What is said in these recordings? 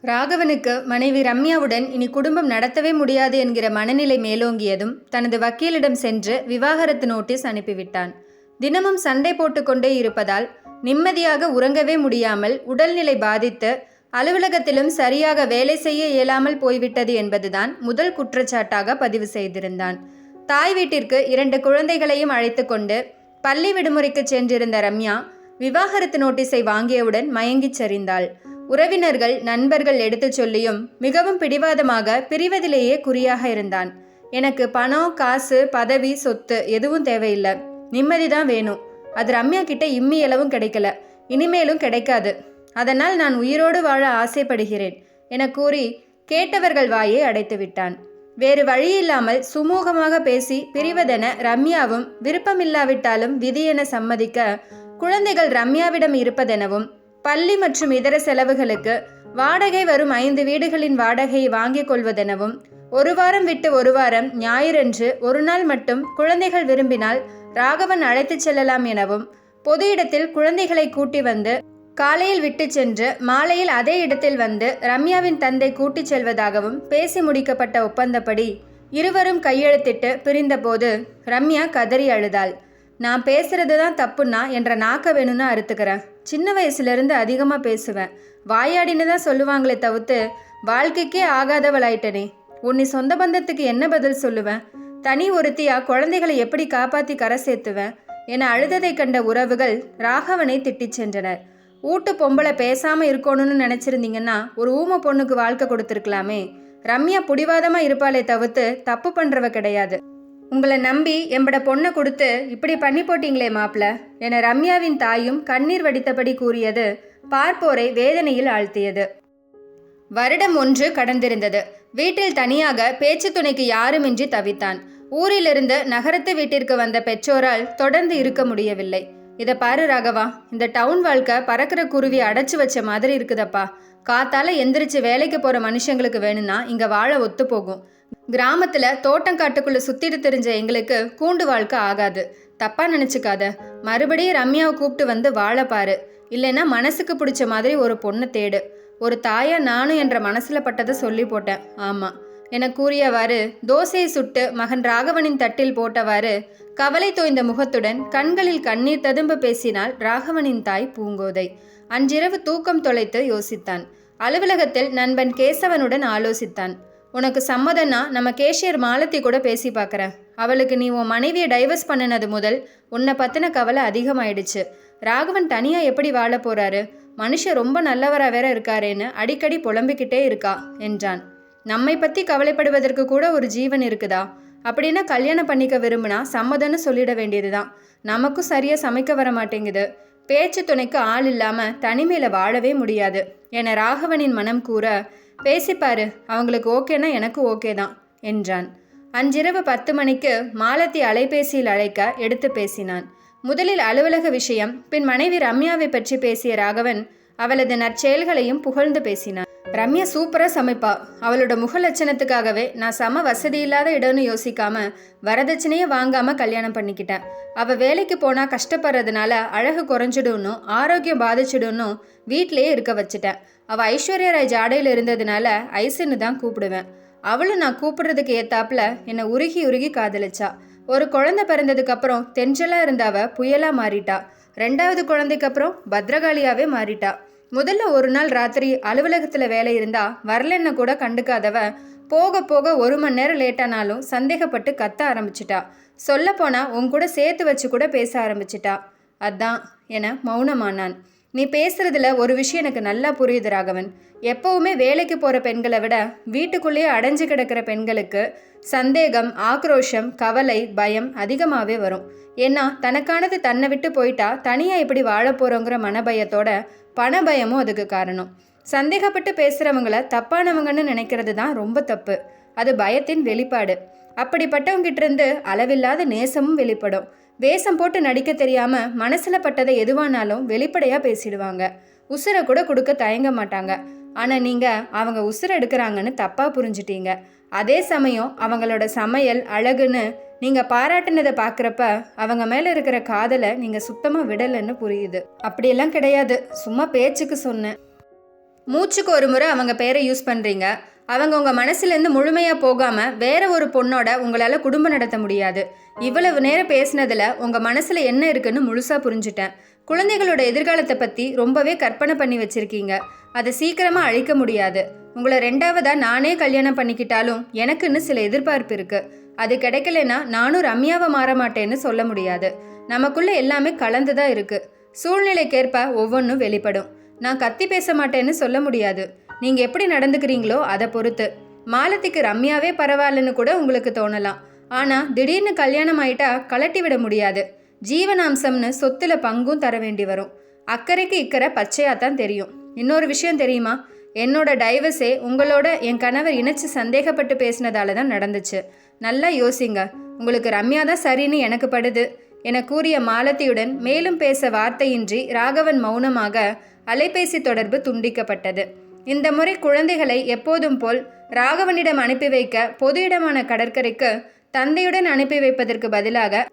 ராகவனுக்கு மனைவி ரம்யாவுடன் இனி குடும்பம் நடத்தவே முடியாது என்கிற மனநிலை மேலோங்கியதும் தனது வக்கீலிடம் சென்று விவாகரத்து நோட்டீஸ் அனுப்பிவிட்டான். தினமும் சண்டை போட்டுக்கொண்டே இருப்பதால் நிம்மதியாக உறங்கவே முடியாமல் உடல்நிலை பாதித்து அலுவலகத்திலும் சரியாக வேலை செய்ய இயலாமல் போய்விட்டது என்பதுதான் முதல் குற்றச்சாட்டாக பதிவு செய்திருந்தான். தாய் வீட்டிற்கு 2 குழந்தைகளையும் அழைத்து கொண்டு பள்ளி விடுமுறைக்கு சென்றிருந்த ரம்யா விவாகரத்து நோட்டீஸை வாங்கியவுடன் மயங்கிச் சரிந்தாள். உறவினர்கள் நண்பர்கள் எடுத்துச் சொல்லியும் மிகவும் பிடிவாதமாக பிரிவதிலேயே குறியாக இருந்தான். எனக்கு பணம் காசு பதவி சொத்து எதுவும் தேவையில்லை, நிம்மதிதான் வேணும். அது ரம்யா கிட்ட இம்மியளவும் கிடைக்கல, இனிமேலும் கிடைக்காது. அதனால் நான் உயிரோடு வாழ ஆசைப்படுகிறேன் என கூறி கேட்டவர்கள் வாயை அடைத்து விட்டான். வேறு வழியில்லாமல் சுமூகமாக பேசி பிரிவதென ரம்யாவும் விருப்பமில்லாவிட்டாலும் விதியென சம்மதிக்க குழந்தைகள் ரம்யாவிடம் இருப்பதெனவும் பள்ளி மற்றும் இதர செலவுகளுக்கு வாடகை வரும் 5 வீடுகளின் வாடகையை வாங்கிக் கொள்வதெனவும் ஒரு வாரம் விட்டு ஒரு வாரம் ஞாயிறன்று ஒரு நாள் மட்டும் குழந்தைகள் விரும்பினால் ராகவன் அழைத்துச் செல்லலாம் எனவும் பொது இடத்தில் குழந்தைகளை கூட்டி வந்து காலையில் விட்டு சென்று மாலையில் அதே இடத்தில் வந்து ரம்யாவின் தந்தை கூட்டிச் செல்வதாகவும் பேசி முடிக்கப்பட்ட ஒப்பந்தப்படி இருவரும் கையெழுத்திட்டு பிரிந்தபோது ரம்யா கதறி அழுதாள். நான் பேசுறது தான் தப்புன்னா என்ற நாக்க வேணும்னு அறுத்துக்கிறேன். சின்ன வயசுலேருந்து அதிகமாக பேசுவேன், வாயாடின்னு தான் சொல்லுவாங்களே தவிர்த்து வாழ்க்கைக்கே ஆகாதவளாயிட்டனே. உன்னை சொந்த பந்தத்துக்கு என்ன பதில் சொல்லுவேன்? தனி ஒருத்தியா குழந்தைகளை எப்படி காப்பாற்றி கரை சேர்த்துவேன் என அழுததை கண்ட உறவுகள் ராகவனை திட்டிச் சென்றனர். ஊட்டு பொம்பளை பேசாமல் இருக்கணும்னு நினச்சிருந்தீங்கன்னா ஒரு ஊமை பொண்ணுக்கு வாழ்க்கை கொடுத்துருக்கலாமே. ரம்யா பிடிவாதமாக இருப்பாளே தவிர்த்து தப்பு பண்ணுறவ கிடையாது. உங்களை நம்பி எம்பட பொண்ணை கொடுத்து இப்படி பண்ணி போட்டீங்களே மாப்பிள்ள என ரம்யாவின் தாயும் கண்ணீர் வடித்தபடி கூறியது பார்ப்போரை வேதனையில் ஆழ்த்தியது. வருடம் 1 கடந்திருந்தது. வீட்டில் தனியாக பேச்சு துணைக்கு யாருமின்றி தவித்தான். ஊரிலிருந்து நகரத்து வீட்டிற்கு வந்த பெற்றோரால் தொடர்ந்து இருக்க முடியவில்லை. இதை பாரு ராகவா, இந்த டவுன் வாழ்க்கை பறக்கிற குருவி அடைச்சி வச்ச மாதிரி இருக்குதப்பா. காத்தால எந்திரிச்சு வேலைக்கு போகிற மனுஷங்களுக்கு வேணும்னா இங்கே வாழ ஒத்து போகும். கிராமத்தில் தோட்டங்காட்டுக்குள்ளே சுற்றிட்டு தெரிஞ்ச எங்களுக்கு கூண்டு வாழ்க்கை ஆகாது. தப்பாக நினச்சிக்காத. மறுபடியும் ரம்யாவை கூப்பிட்டு வந்து வாழ பாரு. இல்லைன்னா மனசுக்கு பிடிச்ச மாதிரி ஒரு பொண்ணை தேடு. ஒரு தாயா நானும் என்ற மனசில் பட்டதை சொல்லி போட்டேன். ஆமாம் என கூறியவாறு தோசையை சுட்டு மகன் ராகவனின் தட்டில் போட்டவாறு கவலை தோய்ந்த முகத்துடன் கண்களில் கண்ணீர் ததும்ப பேசினாள் ராகவனின் தாய் பூங்கோதை. அன்றிரவு தூக்கம் தொலைத்து யோசித்தான். அலுவலகத்தில் நண்பன் கேசவனுடன் ஆலோசித்தான். உனக்கு சம்மதம்னா நம்ம கேஷியர் மாலத்தி கூட பேசி பார்க்குறேன். அவளுக்கு நீ உன் மனைவியை டைவர்ஸ் பண்ணினது முதல் உன்னை பற்றின கவலை அதிகமாயிடுச்சு. ராகவன் தனியாக எப்படி வாழ போகிறாரு? மனுஷன் ரொம்ப நல்லவராக வேற இருக்காரேன்னு அடிக்கடி புலம்பிக்கிட்டே இருக்கா என்றான். நம்மை பற்றி கவலைப்படுவதற்கு கூட ஒரு ஜீவன் இருக்குதா? அப்படின்னா கல்யாணம் பண்ணிக்க விரும்பினா சம்மதம்னு சொல்லிட வேண்டியது தான். நமக்கும் சரியாக சமைக்க வர மாட்டேங்குது. பேச்சு துணைக்கு ஆள் இல்லாமல் தனிமையில் வாழவே முடியாது என ராகவனின் மனம் கூற, பேசிப்பாரு, அவங்களுக்கு ஓகேனா எனக்கு ஓகே தான் என்றான். அன்றிரவு 10 மணிக்கு மாலத்தி அலைபேசியில் அழைக்க எடுத்து பேசினான். முதலில் அலுவலக விஷயம், பின் மனைவி ரம்யாவை பற்றி பேசிய ராகவன் அவளது நற்செயல்களையும் புகழ்ந்து பேசினான். ரம்யா சூப்பராக சமைப்பா. அவளோட முக லட்சணத்துக்காகவே நான் சம வசதி இல்லாத இடம்னு யோசிக்காம வரதட்சணையே வாங்காமல் கல்யாணம் பண்ணிக்கிட்டேன். அவள் வேலைக்கு போனால் கஷ்டப்படுறதுனால அழகு குறைஞ்சிடும்னு ஆரோக்கியம் பாதிச்சிடும்னு வீட்டிலேயே இருக்க வச்சுட்டேன். அவள் ஐஸ்வர்யா ராய் ஜாடையில் இருந்ததுனால ஐசுன்னு தான் கூப்பிடுவேன். அவளும் நான் கூப்பிடுறதுக்கு ஏத்தாப்புல என்னை உருகி உருகி காதலிச்சா. ஒரு குழந்தை பிறந்ததுக்கப்புறம் தென்றலாக இருந்தவ புயலாக மாறிட்டா. 2வது குழந்தைக்கு அப்புறம் பத்ரகாளியாவே மாறிட்டா. முதல்ல ஒரு நாள் ராத்திரி அலுவலகத்தில் வேலை இருந்தா வரலன்னு கூட கண்டுக்காதவ போக போக 1 மணி நேரம் லேட்டானாலும் சந்தேகப்பட்டு கத்த ஆரம்பிச்சிட்டா. சொல்லப்போனா உன் கூட சேர்த்து வச்சு கூட பேச ஆரம்பிச்சிட்டா. அதான் என மௌனமானான். நீ பேசுறதுல ஒரு விஷயம் எனக்கு நல்லா புரியுது ராகவன். எப்பவுமே வேலைக்கு போகிற பெண்களை விட வீட்டுக்குள்ளேயே அடைஞ்சு கிடக்கிற பெண்களுக்கு சந்தேகம், ஆக்ரோஷம், கவலை, பயம் அதிகமாகவே வரும். ஏன்னா தனக்கானது தன்னை விட்டு போயிட்டா தனியாக எப்படி வாழ போகிறோங்கிற மனபயத்தோட பணபயமும் அதுக்கு காரணம். சந்தேகப்பட்டு பேசுகிறவங்கள தப்பானவங்கன்னு நினைக்கிறது தான் ரொம்ப தப்பு. அது பயத்தின் வெளிப்பாடு. அப்படிப்பட்டவங்கிட்ட இருந்து அளவில்லாத நேசமும் வெளிப்படும். வேஷம் போட்டு நடிக்க தெரியாமல் மனசில் பட்டதை எதுவானாலும் வெளிப்படையாக பேசிடுவாங்க. உசுரை கூட கொடுக்க தயங்க மாட்டாங்க. ஆனால் நீங்கள் அவங்க உசுரை எடுக்கிறாங்கன்னு தப்பாக புரிஞ்சிட்டீங்க. அதே சமயம் அவங்களோட சமையல் அழகுன்னு நீங்கள் பாராட்டினதை பார்க்குறப்ப அவங்க மேலே இருக்கிற காதலை நீங்கள் சுத்தமாக விடலைன்னு புரியுது. அப்படியெல்லாம் கிடையாது, சும்மா பேச்சுக்கு சொன்னேன். மூச்சுக்கு ஒரு முறை அவங்க பேரை யூஸ் பண்ணுறீங்க. அவங்க உங்கள் மனசுலேருந்து முழுமையாக போகாமல் வேற ஒரு பொண்ணோட உங்களால் குடும்பம் நடத்த முடியாது. இவ்வளவு நேரம் பேசினதில் உங்கள் மனசில் என்ன இருக்குன்னு முழுசாக புரிஞ்சுட்டேன். குழந்தைகளோட எதிர்காலத்தை பற்றி ரொம்பவே கற்பனை பண்ணி வச்சுருக்கீங்க. அதை சீக்கிரமாக அழிக்க முடியாது. உங்களை ரெண்டாவதாக நானே கல்யாணம் பண்ணிக்கிட்டாலும் எனக்குன்னு சில எதிர்பார்ப்பு இருக்குது. அது கிடைக்கலனா நானும் ரம்யாவை மாற மாட்டேன்னு சொல்ல முடியாது. நமக்குள்ளே எல்லாமே கலந்து தான் இருக்குது. சூழ்நிலைக்கேற்ப ஒவ்வொன்றும் வெளிப்படும். நான் கத்தி பேச மாட்டேன்னு சொல்ல முடியாது. நீங்கள் எப்படி நடந்துக்கிறீங்களோ அதை பொறுத்து. மாலதிக்கு ரம்யாவே பரவாயில்லன்னு கூட உங்களுக்கு தோணலாம். ஆனால் திடீர்னு கல்யாணம் ஆயிட்டா கலட்டி விட முடியாது. ஜீவனாம்சம்னு சொத்துல பங்கும் தர வேண்டி வரும். அக்கறைக்கு இக்கரை பச்சையாத்தான் தெரியும். இன்னொரு விஷயம் தெரியுமா? என்னோட டைவர்ஸே உங்களோட என் கணவர் இணைச்சு சந்தேகப்பட்டு பேசினதால தான் நடந்துச்சு. நல்லா யோசிங்க. உங்களுக்கு ரம்யா தான் சரின்னு எனக்கு படுது என கூறிய மாலதியுடன் மேலும் பேச வார்த்தையின்றி ராகவன் மௌனமாக அலைபேசி தொடர்பு துண்டிக்கப்பட்டது. இந்த முறை குழந்தைகளை எப்போதும் போல் ராகவனிடம் அனுப்பி வைக்க பொது இடமான கடற்கரைக்கு தந்தையுடன் அனுப்பி வைப்பதற்கு பதிலாக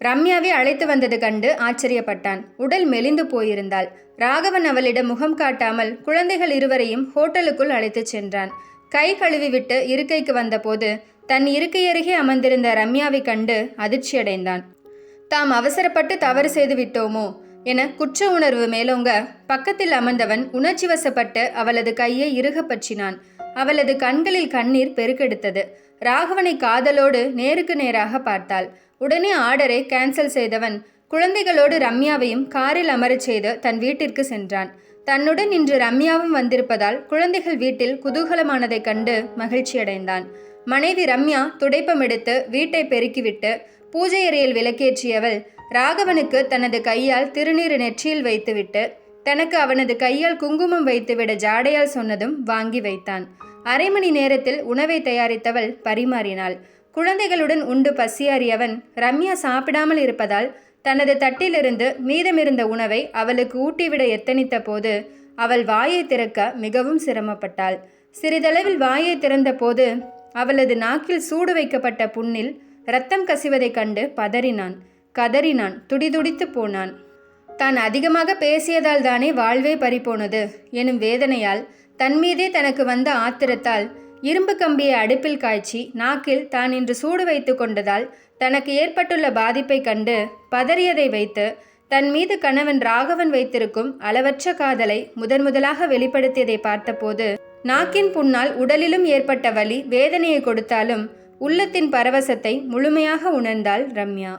ரம்யாவை அழைத்து வந்தது கண்டு ஆச்சரியப்பட்டான். உடல் மெலிந்து போயிருந்தாள். ராகவன் அவளிடம் முகம் காட்டாமல் குழந்தைகள் இருவரையும் ஹோட்டலுக்குள் அழைத்து சென்றான். கை கழுவிவிட்டு இருக்கைக்கு வந்தபோது தன் இருக்கை அருகே அமர்ந்திருந்த ரம்யாவை கண்டு அதிர்ச்சியடைந்தான். தாம் அவசரப்பட்டு தவறு செய்து விட்டோமோ என குற்ற உணர்வு மேலோங்க பக்கத்தில் அமர்ந்தவன் உணர்ச்சி வசப்பட்டு அவளது கையை இறுக பற்றினான். அவளது கண்களில் கண்ணீர் பெருக்கெடுத்தது. ராகவனை காதலோடு நேருக்கு நேராக பார்த்தாள். உடனே ஆர்டரை கேன்சல் செய்தவன் குழந்தைகளோடு ரம்யாவையும் காரில் அமரச் செய்து தன் வீட்டிற்கு சென்றான். தன்னுடன் இன்று ரம்யாவும் வந்திருப்பதால் குழந்தைகள் வீட்டில் குதூகலமானதைக் கண்டு மகிழ்ச்சியடைந்தான். மனைவி ரம்யா துடைப்பம் எடுத்து வீட்டை பெருக்கிவிட்டு பூஜை அறையில் விளக்கேற்றியவள் ராகவனுக்கு தனது கையால் திருநீர் நெற்றியில் வைத்துவிட்டு தனக்கு அவனது கையால் குங்குமம் வைத்துவிட ஜாடையால் சொன்னதும் வாங்கி வைத்தான். அரை மணி நேரத்தில் உணவை தயாரித்தவள் பரிமாறினாள். குழந்தைகளுடன் உண்டு பசியாறியவன் ரம்யா சாப்பிடாமல் இருப்பதால் தனது தட்டிலிருந்து மீதமிருந்த உணவை அவளுக்கு ஊட்டிவிட எத்தனித்த போது அவள் வாயை திறக்க மிகவும் சிரமப்பட்டாள். சிறிதளவில் வாயை திறந்த போது அவளது நாக்கில் சூடு வைக்கப்பட்ட புண்ணில் இரத்தம் கசிவதைக் கண்டு பதறினான், கதறினான், துடிதுடித்து போனான். தான் அதிகமாக பேசியதால் தானே வாழ்வே பறிபோனது எனும் வேதனையால் தன்மீதே தனக்கு வந்த ஆத்திரத்தால் இரும்பு கம்பியை அடுப்பில் காய்ச்சி நாக்கில் தான் இன்று சூடு வைத்து கொண்டதால் தனக்கு ஏற்பட்டுள்ள பாதிப்பை கண்டு பதறியதை வைத்து தன் மீது கணவன் ராகவன் வைத்திருக்கும் அளவற்ற காதலை முதலாக வெளிப்படுத்தியதை பார்த்தபோது நாக்கின் புண்ணால் உடலிலும் ஏற்பட்ட வலி வேதனையை கொடுத்தாலும் உள்ளத்தின் பரவசத்தை முழுமையாக உணர்ந்தாள் ரம்யா.